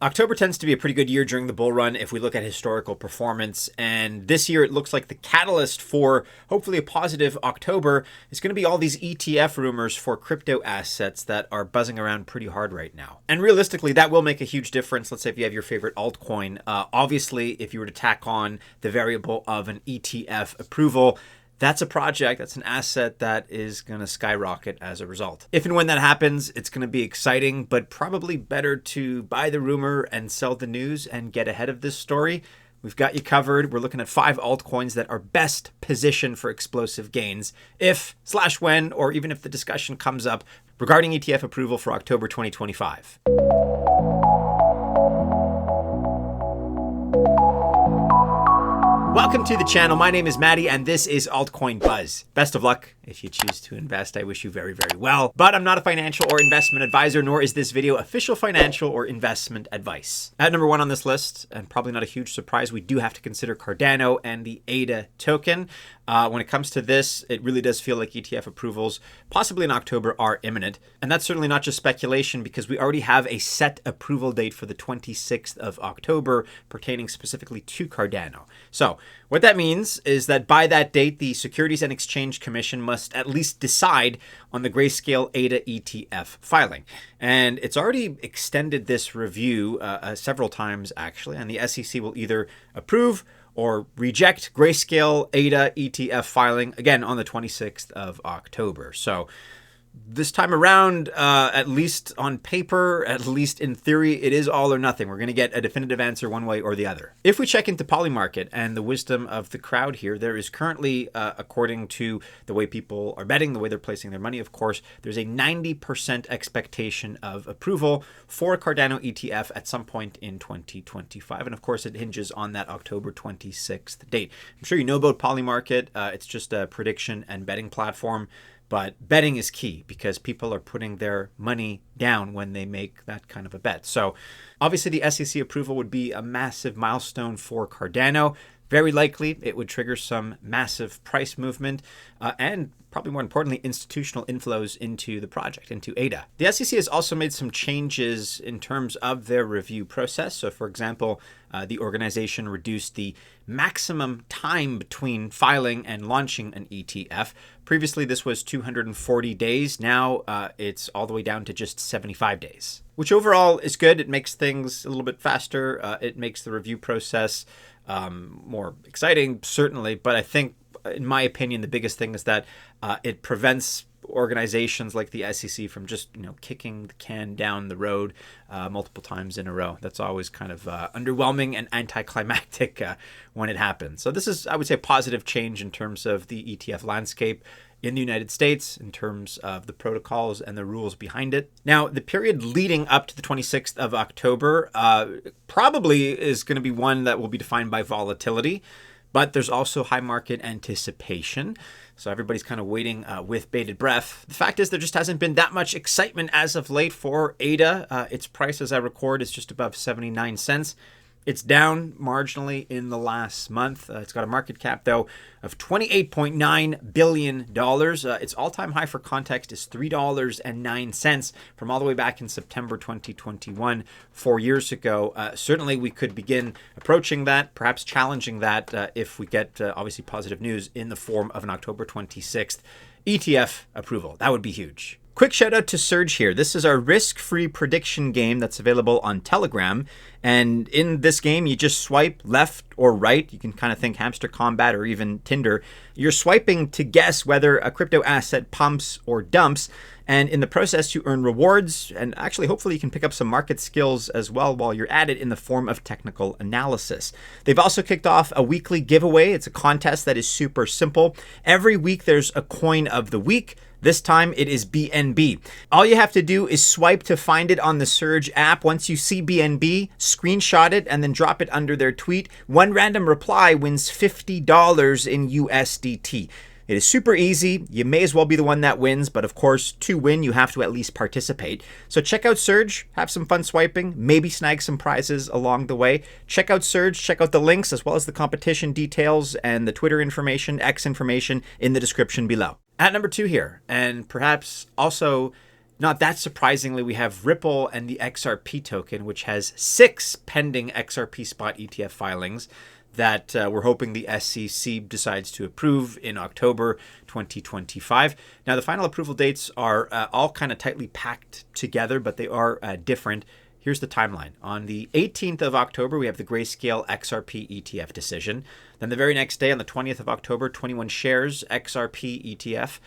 October tends to be a pretty good year during the bull run if we look at historical performance, and this year it looks like the catalyst for hopefully a positive October is going to be all these ETF rumors for crypto assets that are buzzing around pretty hard right now. And realistically, that will make a huge difference. Let's say if you have your favorite altcoin, obviously if you were to tack on the variable of an ETF approval, that's a project, that's an asset that is going to skyrocket as a result. If and when that happens, it's going to be exciting, but probably better to buy the rumor and sell the news and get ahead of this story. We've got you covered. We're looking at 5 altcoins that are best positioned for explosive gains if/when, or even if the discussion comes up regarding ETF approval for October 2025. Welcome to the channel. My name is Maddie and this is Altcoin Buzz. Best of luck if you choose to invest. I wish you very, very well. But I'm not a financial or investment advisor, nor is this video official financial or investment advice. At number 1 on this list, and probably not a huge surprise, we do have to consider Cardano and the ADA token. When it comes to this, it really does feel like ETF approvals, possibly in October, are imminent. And that's certainly not just speculation because we already have a set approval date for the 26th of October pertaining specifically to Cardano. So what that means is that by that date, the Securities and Exchange Commission must at least decide on the Grayscale ADA ETF filing. And it's already extended this review several times, actually, and the SEC will either approve or reject Grayscale ADA ETF filing again on the 26th of October. So this time around, at least on paper, at least in theory, it is all or nothing. We're going to get a definitive answer one way or the other. If we check into Polymarket and the wisdom of the crowd here, there is currently, according to the way people are betting, the way they're placing their money, of course, there's a 90% expectation of approval for Cardano ETF at some point in 2025. And of course, it hinges on that October 26th date. I'm sure you know about Polymarket. It's just a prediction and betting platform. But betting is key because people are putting their money down when they make that kind of a bet. So obviously the SEC approval would be a massive milestone for Cardano. Very likely it would trigger some massive price movement and probably more importantly, institutional inflows into the project, into ADA. The SEC has also made some changes in terms of their review process. So for example, the organization reduced the maximum time between filing and launching an ETF. Previously, this was 240 days. Now it's all the way down to just 75 days, which overall is good. It makes things a little bit faster. It makes the review process more exciting, certainly. But I think, in my opinion, the biggest thing is that it prevents organizations like the SEC from just, kicking the can down the road multiple times in a row. That's always kind of underwhelming and anticlimactic when it happens. So this is, I would say, a positive change in terms of the ETF landscape in the United States, in terms of the protocols and the rules behind it. Now, the period leading up to the 26th of October probably is going to be one that will be defined by volatility. But there's also high market anticipation. So everybody's kind of waiting with bated breath. The fact is there just hasn't been that much excitement as of late for ADA. Its price as I record is just above 79 cents. It's down marginally in the last month. It's got a market cap, though, of $28.9 billion. Its all-time high for context is $3.09 from all the way back in September 2021, 4 years ago. Certainly, we could begin approaching that, perhaps challenging that if we get, obviously, positive news in the form of an October 26th ETF approval. That would be huge. Quick shout out to Surge here. This is our risk-free prediction game that's available on Telegram. And in this game, you just swipe left or right. You can kind of think Hamster Combat or even Tinder. You're swiping to guess whether a crypto asset pumps or dumps. And in the process, you earn rewards. And actually, hopefully, you can pick up some market skills as well while you're at it in the form of technical analysis. They've also kicked off a weekly giveaway. It's a contest that is super simple. Every week, there's a coin of the week. This time it is BNB. All you have to do is swipe to find it on the Surge app. Once you see BNB, screenshot it and then drop it under their tweet. One random reply wins $50 in USDT. It is super easy. You may as well be the one that wins, but of course, to win, you have to at least participate. So check out Surge, have some fun swiping, maybe snag some prizes along the way. Check out Surge, check out the links as well as the competition details and the Twitter information, X information in the description below. At number 2 here, and perhaps also Not that surprisingly, we have Ripple and the XRP token, which has 6 pending XRP spot ETF filings that we're hoping the SEC decides to approve in October 2025. Now, the final approval dates are all kind of tightly packed together, but they are different. Here's the timeline. On the 18th of October, we have the Grayscale XRP ETF decision. Then the very next day, on the 20th of October, 21 shares XRP ETF.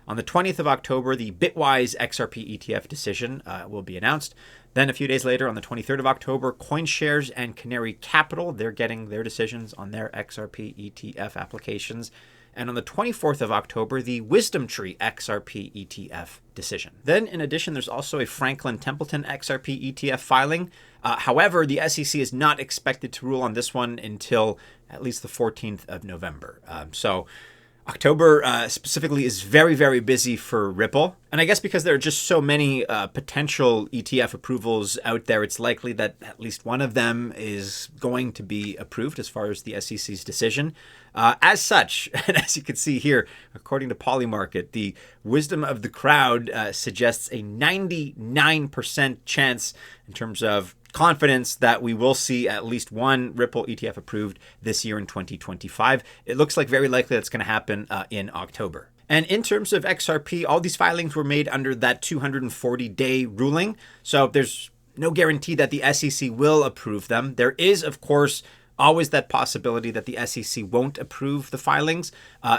On the 20th of October, the Bitwise XRP ETF decision will be announced. Then a few days later, on the 23rd of October, CoinShares and Canary Capital, they're getting their decisions on their XRP ETF applications. And on the 24th of October, the Wisdom Tree XRP ETF decision. Then, in addition, there's also a Franklin Templeton XRP ETF filing. However, the SEC is not expected to rule on this one until at least the 14th of November. So October specifically is very, very busy for Ripple. And I guess because there are just so many potential ETF approvals out there, it's likely that at least one of them is going to be approved as far as the SEC's decision. As such, and as you can see here, according to Polymarket, the wisdom of the crowd suggests a 99% chance in terms of confidence that we will see at least one Ripple ETF approved this year in 2025. It looks like very likely that's going to happen in October. And in terms of XRP, all these filings were made under that 240-day ruling. So there's no guarantee that the SEC will approve them. There is, of course, always that possibility that the SEC won't approve the filings.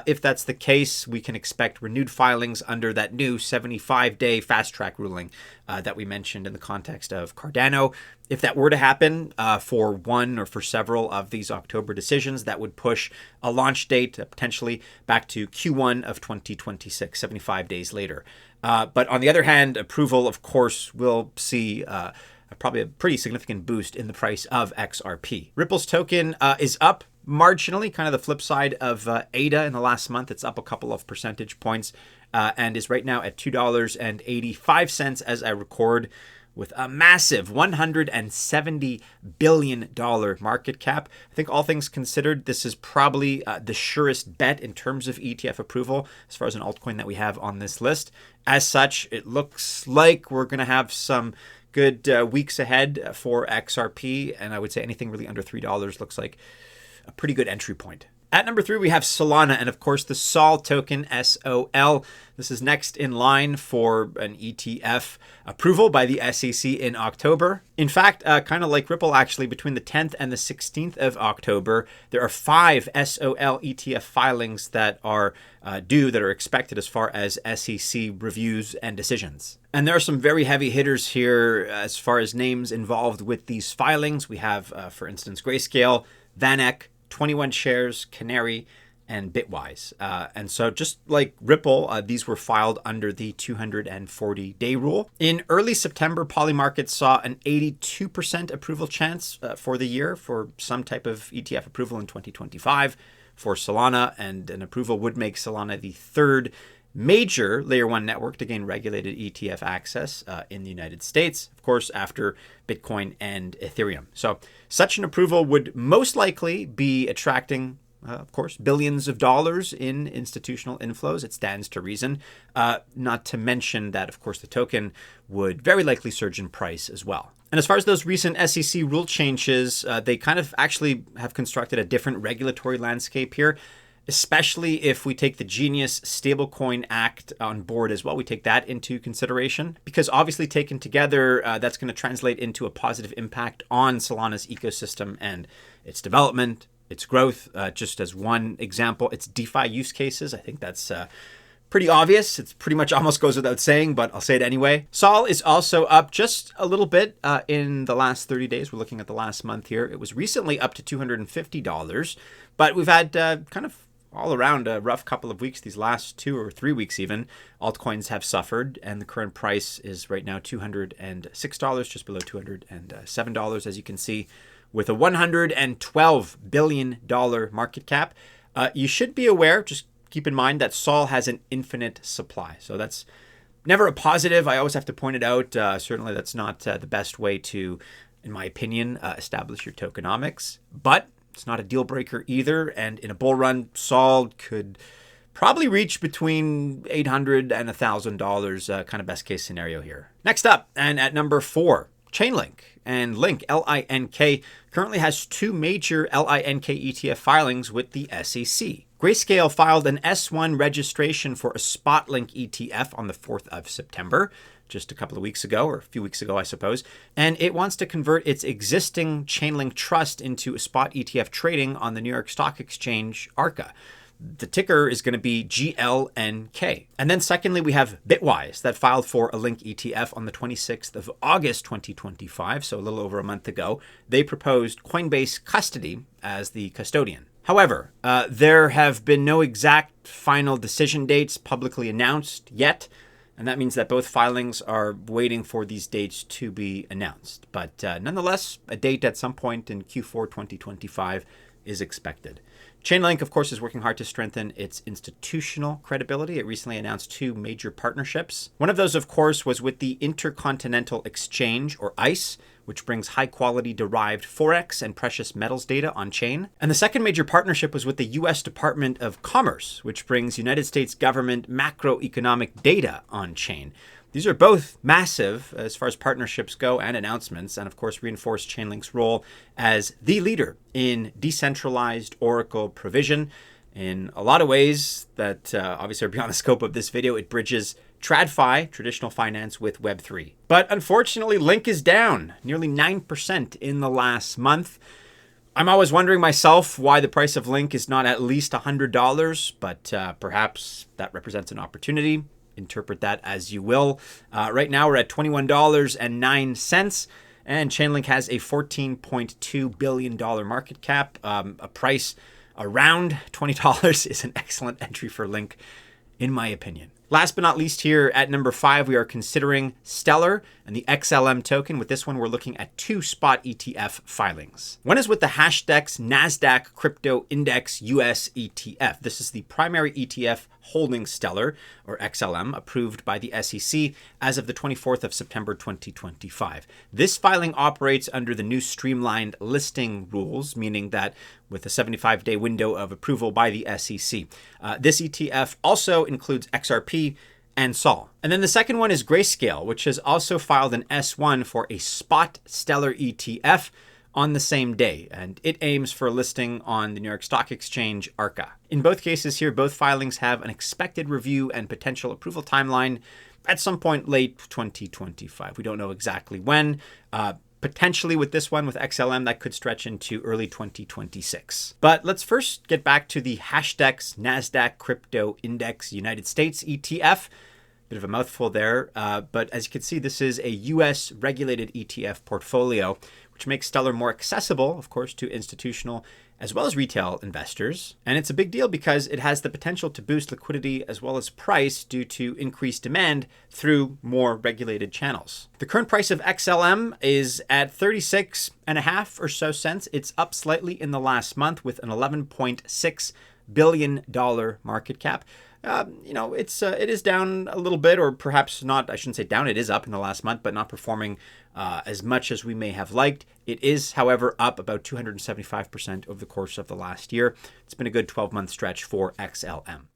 If that's the case, we can expect renewed filings under that new 75-day fast-track ruling that we mentioned in the context of Cardano. If that were to happen for one or for several of these October decisions, that would push a launch date potentially back to Q1 of 2026, 75 days later. But on the other hand, approval, of course, will see probably a pretty significant boost in the price of XRP. Ripple's token is up marginally, kind of the flip side of ADA in the last month. It's up a couple of percentage points and is right now at $2.85 as I record, with a massive $170 billion market cap. I think all things considered, this is probably the surest bet in terms of ETF approval as far as an altcoin that we have on this list. As such, it looks like we're going to have some good weeks ahead for XRP, and I would say anything really under $3 looks like a pretty good entry point. At number 3, we have Solana, and of course the SOL token, SOL. This is next in line for an ETF approval by the SEC in October. In fact, kind of like Ripple, actually, between the 10th and the 16th of October, there are 5 SOL ETF filings that are due, that are expected as far as SEC reviews and decisions. And there are some very heavy hitters here as far as names involved with these filings. We have, for instance, Grayscale, VanEck, 21 shares, Canary, and Bitwise. And so just like Ripple, these were filed under the 240-day rule. In early September, Polymarket saw an 82% approval chance for the year for some type of ETF approval in 2025 for Solana, and an approval would make Solana the third major layer 1 network to gain regulated ETF access in the United States, of course, after Bitcoin and Ethereum. So such an approval would most likely be attracting, of course, billions of dollars in institutional inflows. It stands to reason, not to mention that, of course, the token would very likely surge in price as well. And as far as those recent SEC rule changes, they kind of actually have constructed a different regulatory landscape here, especially if we take the Genius Stablecoin Act on board as well. We take that into consideration because obviously taken together, that's going to translate into a positive impact on Solana's ecosystem and its development, its growth. Just as one example, its DeFi use cases. I think that's pretty obvious. It's pretty much almost goes without saying, but I'll say it anyway. SOL is also up just a little bit in the last 30 days. We're looking at the last month here. It was recently up to $250, but we've had kind of all around a rough couple of weeks. These last 2 or 3 weeks even, altcoins have suffered, and the current price is right now $206, just below $207, as you can see, with a $112 billion market cap. You should be aware, just keep in mind that SOL has an infinite supply. So that's never a positive. I always have to point it out. Certainly that's not the best way to, in my opinion, establish your tokenomics. But it's not a deal breaker either. And in a bull run, SOL could probably reach between $800 and $1,000, kind of best case scenario here. Next up, and at number 4, Chainlink and Link, LINK, currently has 2 major LINK ETF filings with the SEC. Grayscale filed an S1 registration for a Spot Link ETF on the 4th of September, just a couple of weeks ago, or a few weeks ago, I suppose. And it wants to convert its existing Chainlink trust into a spot ETF trading on the New York Stock Exchange, ARCA. The ticker is going to be GLNK. And then secondly, we have Bitwise that filed for a Link ETF on the 26th of August 2025, so a little over a month ago. They proposed Coinbase Custody as the custodian. However, there have been no exact final decision dates publicly announced yet, and that means that both filings are waiting for these dates to be announced. But nonetheless, a date at some point in Q4 2025 is expected. Chainlink, of course, is working hard to strengthen its institutional credibility. It recently announced 2 major partnerships. One of those, of course, was with the Intercontinental Exchange, or ICE, which brings high-quality derived Forex and precious metals data on-chain. And the second major partnership was with the U.S. Department of Commerce, which brings United States government macroeconomic data on-chain. These are both massive as far as partnerships go and announcements, and of course reinforce Chainlink's role as the leader in decentralized Oracle provision. In a lot of ways that obviously are beyond the scope of this video, it bridges TradFi, traditional finance, with Web3. But unfortunately, Link is down nearly 9% in the last month. I'm always wondering myself why the price of Link is not at least $100, but perhaps that represents an opportunity. Interpret that as you will. Right now we're at $21.09, and Chainlink has a $14.2 billion market cap. A price around $20 is an excellent entry for Link, in my opinion. Last but not least, here at number 5, we are considering Stellar and the XLM token. With this one, we're looking at 2 spot ETF filings. One is with the Hashdex NASDAQ Crypto Index US ETF. This is the primary ETF holding Stellar, or XLM, approved by the SEC as of the 24th of September 2025. This filing operates under the new streamlined listing rules, meaning that with a 75-day window of approval by the SEC. This ETF also includes XRP and SOL. And then the second one is Grayscale, which has also filed an S1 for a spot Stellar ETF on the same day, and it aims for a listing on the New York Stock Exchange, ARCA. In both cases here, both filings have an expected review and potential approval timeline at some point late 2025. We don't know exactly when. Potentially with this one, with XLM, that could stretch into early 2026. But let's first get back to the Hashdex NASDAQ Crypto Index United States ETF. Bit of a mouthful there, but as you can see, this is a US regulated ETF portfolio, which makes Stellar more accessible, of course, to institutional as well as retail investors. And it's a big deal because it has the potential to boost liquidity as well as price due to increased demand through more regulated channels. The current price of XLM is at 36.5 or so cents. It's up slightly in the last month with an $11.6 billion market cap. It is down a little bit, or perhaps not. I shouldn't say down. It is up in the last month, but not performing as much as we may have liked. It is, however, up about 275% over the course of the last year. It's been a good 12-month stretch for XLM.